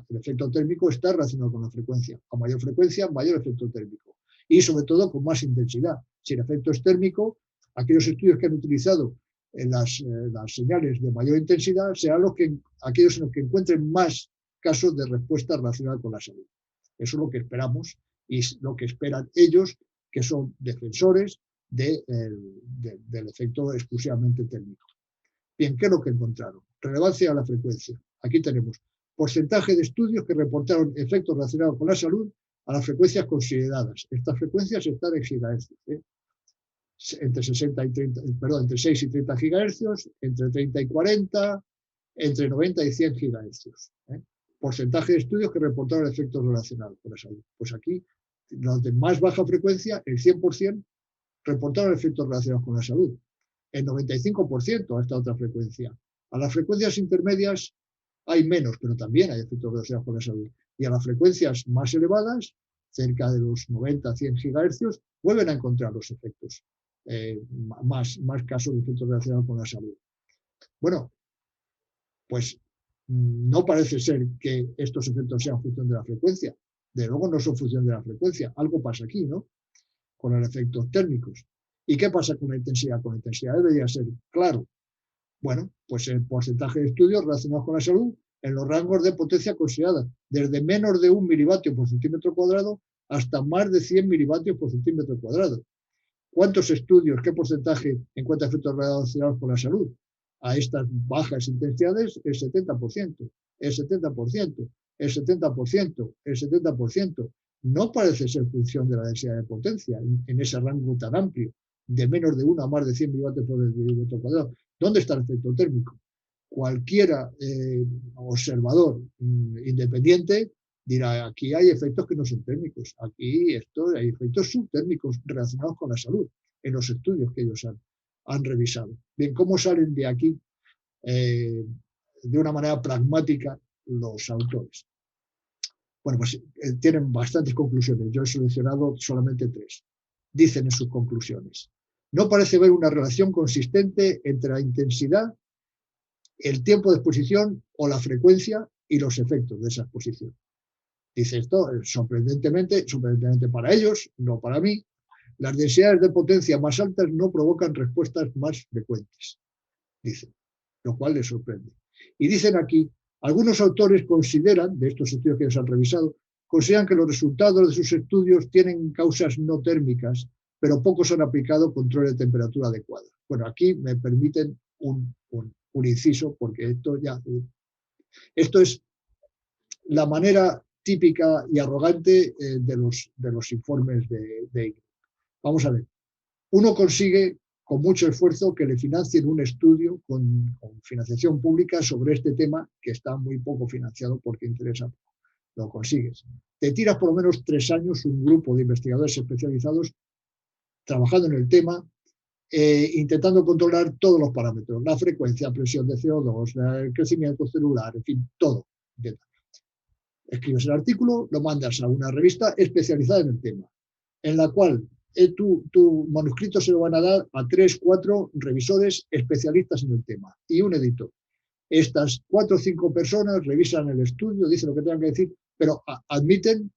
[SPEAKER 1] efecto térmico está relacionado con la frecuencia. A mayor frecuencia, mayor efecto térmico. Y sobre todo con más intensidad. Si el efecto es térmico, aquellos estudios que han utilizado las señales de mayor intensidad serán aquellos en los que encuentren más casos de respuesta relacionada con la salud. Eso es lo que esperamos y es lo que esperan ellos, que son defensores del efecto exclusivamente térmico. Bien, ¿qué es lo que encontraron? Relevancia a la frecuencia. Aquí tenemos porcentaje de estudios que reportaron efectos relacionados con la salud a las frecuencias consideradas. Estas frecuencias están en gigahercios, entre 6 y 30 gigahercios, entre 30 y 40, entre 90 y 100 gigahercios. Porcentaje de estudios que reportaron efectos relacionados con la salud. Pues aquí, los de más baja frecuencia, el 100%, reportaron efectos relacionados con la salud. El 95% a esta otra frecuencia. A las frecuencias intermedias hay menos, pero también hay efectos relacionados con la salud. Y a las frecuencias más elevadas, cerca de los 90-100 gigahercios, vuelven a encontrar los efectos, más casos de efectos relacionados con la salud. Bueno, pues no parece ser que estos efectos sean función de la frecuencia. De luego no son función de la frecuencia. Algo pasa aquí, ¿no? Con los efectos térmicos. ¿Y qué pasa con la intensidad? Con la intensidad debería ser claro. Bueno, pues el porcentaje de estudios relacionados con la salud en los rangos de potencia considerada, desde menos de 1 milivatio por centímetro cuadrado hasta más de 100 milivatios por centímetro cuadrado. ¿Cuántos estudios, qué porcentaje encuentra efectos relacionados con la salud? A estas bajas intensidades, el 70%, el 70%, el 70%, el 70%. No parece ser función de la densidad de potencia en ese rango tan amplio, de menos de 1 a más de 100 milivatios por centímetro cuadrado. ¿Dónde está el efecto térmico? Cualquiera observador independiente dirá, aquí hay efectos que no son térmicos, aquí hay efectos subtérmicos relacionados con la salud, en los estudios que ellos han revisado. Bien, ¿cómo salen de aquí de una manera pragmática los autores? Bueno, pues tienen bastantes conclusiones. Yo he seleccionado solamente 3. Dicen en sus conclusiones: no parece haber una relación consistente entre la intensidad, el tiempo de exposición o la frecuencia y los efectos de esa exposición. Dice esto, sorprendentemente para ellos, no para mí, las densidades de potencia más altas no provocan respuestas más frecuentes, dice, lo cual les sorprende. Y dicen aquí, algunos autores consideran, de estos estudios que ellos han revisado, consideran que los resultados de sus estudios tienen causas no térmicas, pero pocos han aplicado control de temperatura adecuada. Bueno, aquí me permiten un inciso, porque esto es la manera típica y arrogante de los informes de ICRO. Vamos a ver, uno consigue con mucho esfuerzo que le financien un estudio con financiación pública sobre este tema que está muy poco financiado porque interesa poco. Lo consigues. Te tiras por lo menos 3 años un grupo de investigadores especializados trabajando en el tema, intentando controlar todos los parámetros, la frecuencia, presión de CO2, el crecimiento celular, en fin, todo. Escribes el artículo, lo mandas a una revista especializada en el tema, en la cual tu manuscrito se lo van a dar a 3 o 4 revisores especialistas en el tema y un editor. Estas 4 o 5 personas revisan el estudio, dicen lo que tengan que decir, pero admiten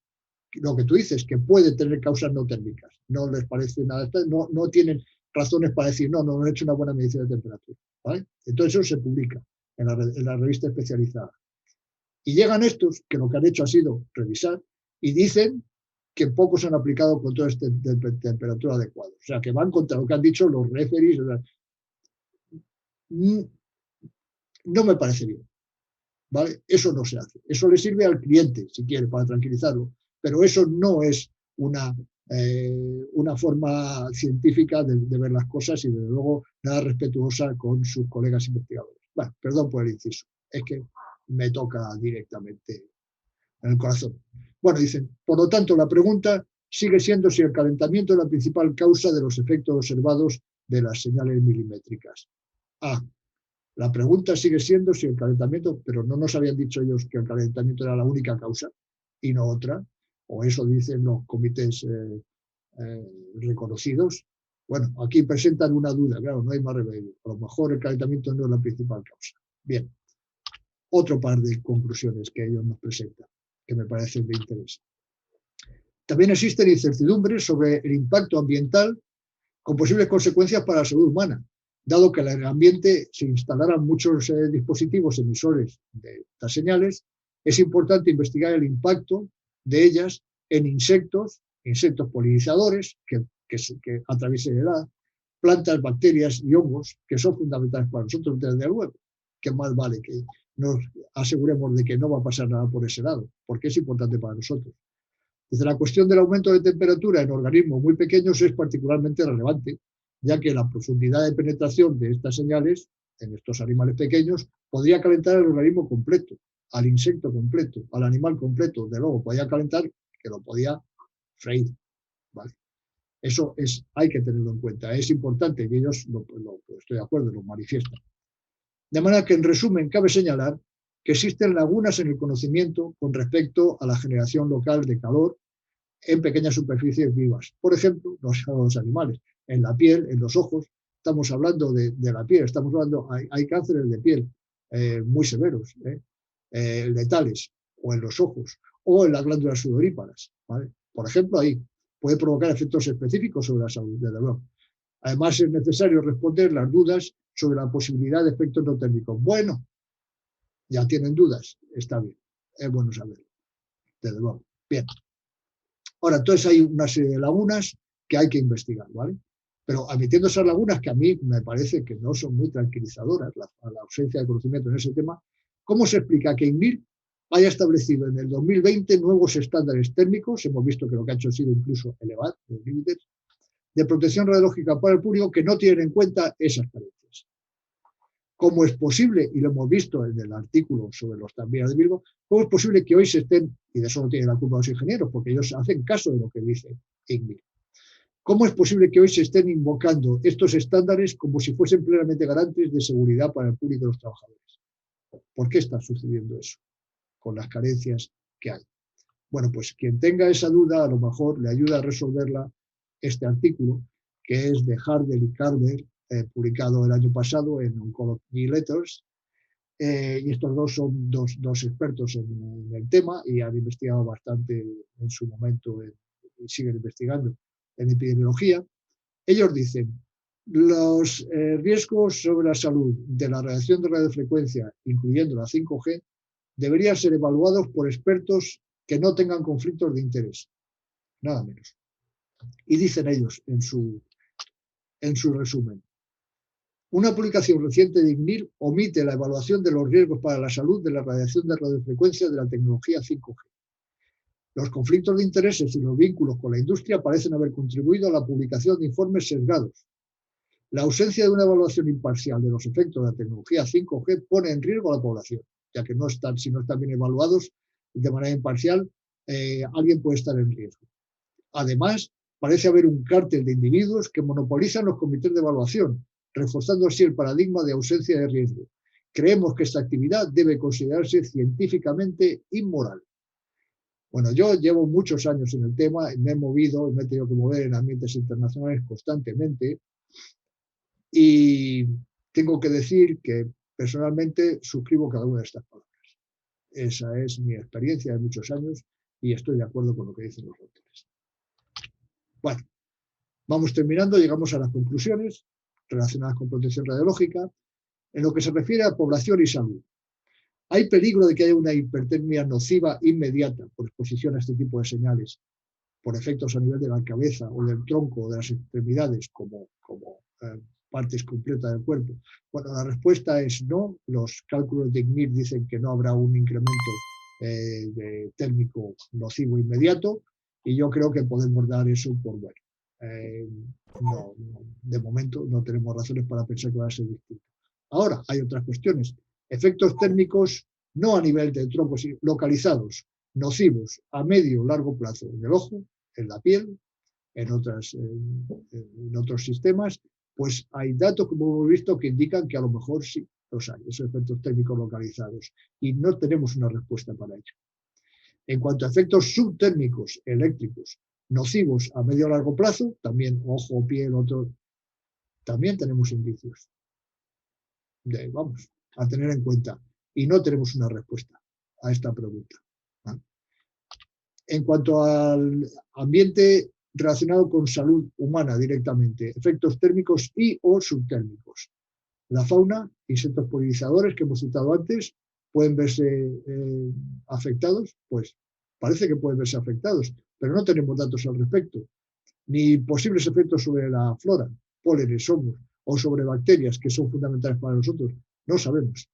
[SPEAKER 1] lo que tú dices, que puede tener causas no térmicas. No les parece nada, no tienen razones para decir, no he hecho una buena medición de temperatura. ¿Vale? Entonces eso se publica en la revista especializada. Y llegan estos, que lo que han hecho ha sido revisar, y dicen que pocos han aplicado controles de temperatura adecuados. O sea, que van contra lo que han dicho los referees. O sea, no me parece bien. ¿Vale? Eso no se hace. Eso le sirve al cliente, si quiere, para tranquilizarlo. Pero eso no es una forma científica de ver las cosas y, desde luego, nada respetuosa con sus colegas investigadores. Bueno, perdón por el inciso. Es que me toca directamente en el corazón. Bueno, dicen, por lo tanto, la pregunta sigue siendo si el calentamiento es la principal causa de los efectos observados de las señales milimétricas. La pregunta sigue siendo si el calentamiento, pero no nos habían dicho ellos que el calentamiento era la única causa y no otra, o eso dicen los comités reconocidos. Bueno, aquí presentan una duda, claro, no hay más remedio. A lo mejor el calentamiento no es la principal causa. Bien. Otro par de conclusiones que ellos nos presentan, que me parecen de interés. También existen incertidumbres sobre el impacto ambiental con posibles consecuencias para la salud humana, dado que en el ambiente se instalaran muchos dispositivos emisores de estas señales. Es importante investigar el impacto de ellas en insectos polinizadores que atraviesen el edad, plantas, bacterias y hongos, que son fundamentales para nosotros, desde luego, que más vale que nos aseguremos de que no va a pasar nada por ese lado, porque es importante para nosotros. Dice, la cuestión del aumento de temperatura en organismos muy pequeños es particularmente relevante, ya que la profundidad de penetración de estas señales en estos animales pequeños podría calentar el organismo completo, al insecto completo, al animal completo. De luego, podía calentar que lo podía freír. ¿Vale? Eso hay que tenerlo en cuenta. Es importante que ellos, estoy de acuerdo, lo manifiestan. De manera que, en resumen, cabe señalar que existen lagunas en el conocimiento con respecto a la generación local de calor en pequeñas superficies vivas. Por ejemplo, los animales, en la piel, en los ojos. Estamos hablando de la piel, estamos hablando, hay cánceres de piel muy severos, letales, o en los ojos, o en las glándulas sudoríparas. ¿Vale? Por ejemplo, ahí puede provocar efectos específicos sobre la salud, desde luego. Además, es necesario responder las dudas sobre la posibilidad de efectos no térmicos. Bueno, ya tienen dudas, está bien, es bueno saberlo, desde luego. Bien. Ahora, entonces hay una serie de lagunas que hay que investigar, ¿vale? Pero admitiendo esas lagunas, que a mí me parece que no son muy tranquilizadoras, la ausencia de conocimiento en ese tema, ¿cómo se explica que INVIR haya establecido en el 2020 nuevos estándares térmicos? Hemos visto que lo que ha hecho ha sido incluso elevar los límites de protección radiológica para el público que no tienen en cuenta esas carencias. ¿Cómo es posible, y lo hemos visto en el artículo sobre los tranvías de Bilbao, cómo es posible que hoy se estén, y de eso no tienen la culpa los ingenieros, porque ellos hacen caso de lo que dice INVIR, cómo es posible que hoy se estén invocando estos estándares como si fuesen plenamente garantes de seguridad para el público y los trabajadores? ¿Por qué está sucediendo eso? Con las carencias que hay. Bueno, pues quien tenga esa duda, a lo mejor le ayuda a resolverla este artículo, que es de Hardell y Carver, publicado el año pasado en Oncology Letters, y estos dos son dos expertos en el tema y han investigado bastante en su momento y siguen investigando en epidemiología. Ellos dicen, los riesgos sobre la salud de la radiación de radiofrecuencia, incluyendo la 5G, deberían ser evaluados por expertos que no tengan conflictos de interés, nada menos. Y dicen ellos en su resumen, una publicación reciente de INVIR omite la evaluación de los riesgos para la salud de la radiación de radiofrecuencia de la tecnología 5G. Los conflictos de intereses y los vínculos con la industria parecen haber contribuido a la publicación de informes sesgados. La ausencia de una evaluación imparcial de los efectos de la tecnología 5G pone en riesgo a la población, ya que si no están bien evaluados de manera imparcial, alguien puede estar en riesgo. Además, parece haber un cártel de individuos que monopolizan los comités de evaluación, reforzando así el paradigma de ausencia de riesgo. Creemos que esta actividad debe considerarse científicamente inmoral. Bueno, yo llevo muchos años en el tema, me he movido, me he tenido que mover en ambientes internacionales constantemente y tengo que decir que personalmente suscribo cada una de estas palabras. Esa es mi experiencia de muchos años y estoy de acuerdo con lo que dicen los autores. Bueno, vamos terminando, llegamos a las conclusiones relacionadas con protección radiológica. En lo que se refiere a población y salud, hay peligro de que haya una hipertermia nociva inmediata por exposición a este tipo de señales, por efectos a nivel de la cabeza o del tronco o de las extremidades como partes completas del cuerpo. Bueno, la respuesta es no. Los cálculos de ICNIRS dicen que no habrá un incremento de térmico nocivo inmediato y yo creo que podemos dar eso por bueno. No, de momento no tenemos razones para pensar que va a ser distinto. Ahora, hay otras cuestiones. Efectos térmicos no a nivel de troncos localizados, nocivos a medio o largo plazo en el ojo, en la piel, en otros sistemas, pues hay datos, como hemos visto, que indican que a lo mejor sí los hay, esos efectos térmicos localizados, y no tenemos una respuesta para ello. En cuanto a efectos subtérmicos eléctricos nocivos a medio o largo plazo, también ojo, piel, otro, también tenemos indicios. Vamos a tener en cuenta. Y no tenemos una respuesta a esta pregunta. En cuanto al ambiente relacionado con salud humana directamente, efectos térmicos y o subtérmicos. La fauna, insectos polinizadores que hemos citado antes, pueden verse afectados, pues parece que pueden verse afectados, pero no tenemos datos al respecto, ni posibles efectos sobre la flora, pólenes, hongos, o sobre bacterias que son fundamentales para nosotros. No sabemos.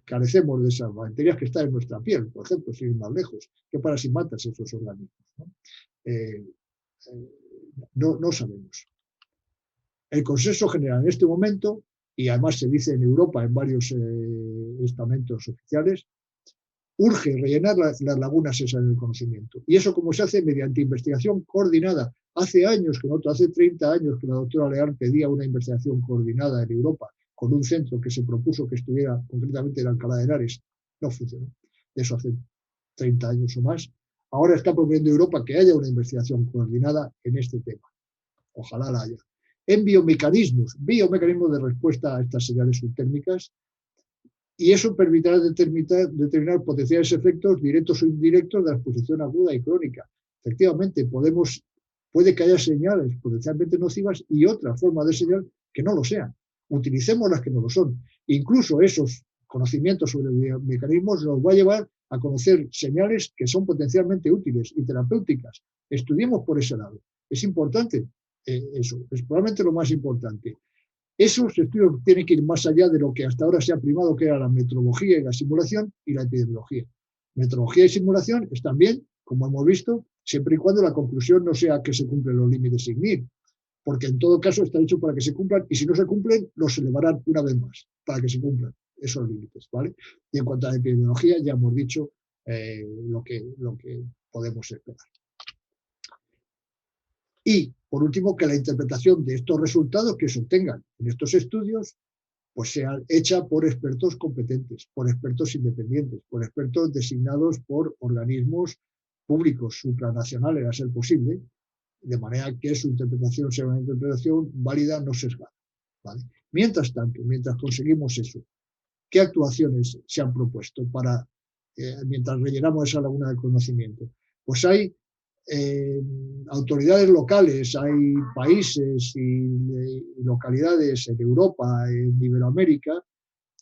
[SPEAKER 1] Carecemos de esas bacterias que están en nuestra piel, por ejemplo, sin ir más lejos. ¿Qué parasimatas esos organismos? No sabemos. El consenso general en este momento, y además se dice en Europa en varios estamentos oficiales, urge rellenar las lagunas esas del conocimiento. Y eso como se hace mediante investigación coordinada. Hace años, hace 30 años que la doctora Leal pedía una investigación coordinada en Europa con un centro que se propuso que estuviera concretamente en Alcalá de Henares. No funcionó. Eso hace 30 años o más. Ahora está proponiendo Europa que haya una investigación coordinada en este tema. Ojalá la haya. En biomecanismos de respuesta a estas señales subtérmicas, y eso permitirá determinar potenciales efectos directos o indirectos de la exposición aguda y crónica. Efectivamente, puede que haya señales potencialmente nocivas y otra forma de señal que no lo sean. Utilicemos las que no lo son. Incluso esos conocimientos sobre biomecanismos nos va a llevar a conocer señales que son potencialmente útiles y terapéuticas. Estudiemos por ese lado. Es importante eso, es probablemente lo más importante. Esos estudios tienen que ir más allá de lo que hasta ahora se ha primado, que era la metrología y la simulación y la epidemiología. Metrología y simulación están bien, como hemos visto, siempre y cuando la conclusión no sea que se cumplen los límites ICNIRS, porque en todo caso está hecho para que se cumplan, y si no se cumplen, los elevarán una vez más, para que se cumplan esos límites, ¿vale? Y en cuanto a la epidemiología, ya hemos dicho lo que podemos esperar. Y, por último, que la interpretación de estos resultados que se obtengan en estos estudios pues sea hecha por expertos competentes, por expertos independientes, por expertos designados por organismos públicos supranacionales, a ser posible, de manera que su interpretación sea una interpretación válida, no sesgada, ¿vale? Mientras tanto, mientras conseguimos eso, ¿qué actuaciones se han propuesto para, mientras rellenamos esa laguna de conocimiento? Pues hay autoridades locales, hay países y localidades en Europa, en Iberoamérica,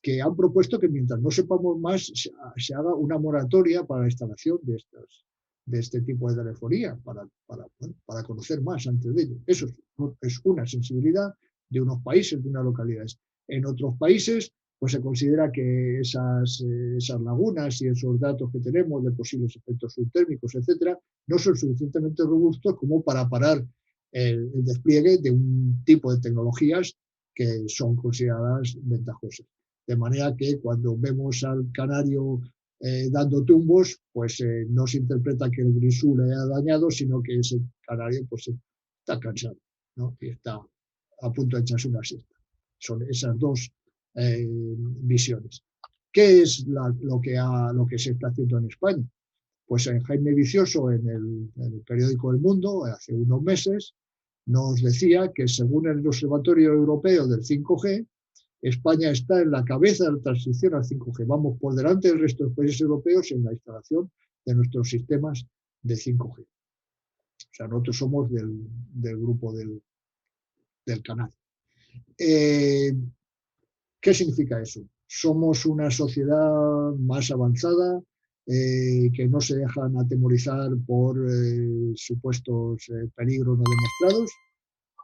[SPEAKER 1] que han propuesto que mientras no sepamos más se haga una moratoria para la instalación de este tipo de telefonía, para conocer más antes de ello. Eso es una sensibilidad de unos países, de unas localidades. En otros países pues se considera que esas lagunas y esos datos que tenemos de posibles efectos subtérmicos, etcétera, no son suficientemente robustos como para parar el despliegue de un tipo de tecnologías que son consideradas ventajosas. De manera que cuando vemos al canario dando tumbos, pues no se interpreta que el grisú le haya dañado, sino que ese canario pues está cansado, ¿no? Y está a punto de echarse una siesta. Son esas dos visiones. ¿Qué es lo que se está haciendo en España? Pues en Jaime Vicioso, en el periódico El Mundo, hace unos meses, nos decía que según el Observatorio Europeo del 5G, España está en la cabeza de la transición al 5G. Vamos por delante del resto de los países europeos en la instalación de nuestros sistemas de 5G. O sea, nosotros somos del grupo del canal. ¿Qué significa eso? Somos una sociedad más avanzada, que no se dejan atemorizar por supuestos peligros no demostrados,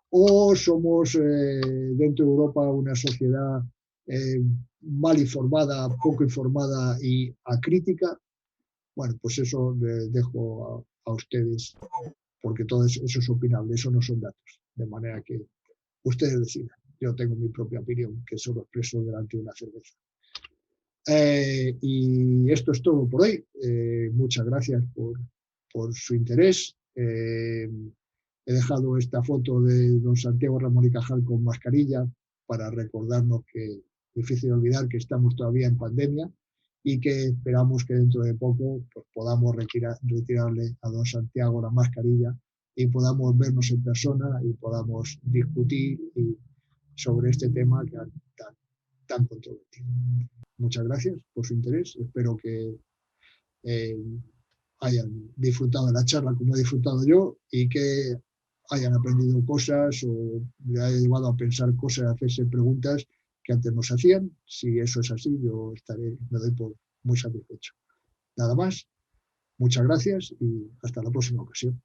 [SPEAKER 1] o somos dentro de Europa una sociedad mal informada, poco informada y acrítica. Bueno, pues eso le dejo a ustedes, porque todo eso es opinable, eso no son datos, de manera que ustedes decidan. Yo tengo mi propia opinión, que solo expreso delante de una cerveza. Y esto es todo por hoy. Muchas gracias por su interés. He dejado esta foto de don Santiago Ramón y Cajal con mascarilla para recordarnos que es difícil olvidar que estamos todavía en pandemia y que esperamos que dentro de poco pues, podamos retirarle a don Santiago la mascarilla y podamos vernos en persona y podamos discutir sobre este tema que es tan controvertido. Muchas gracias por su interés. Espero que hayan disfrutado de la charla como he disfrutado yo y que hayan aprendido cosas o le haya llevado a pensar cosas, a hacerse preguntas que antes nos hacían. Si eso es así, yo me doy por muy satisfecho. Nada más. Muchas gracias y hasta la próxima ocasión.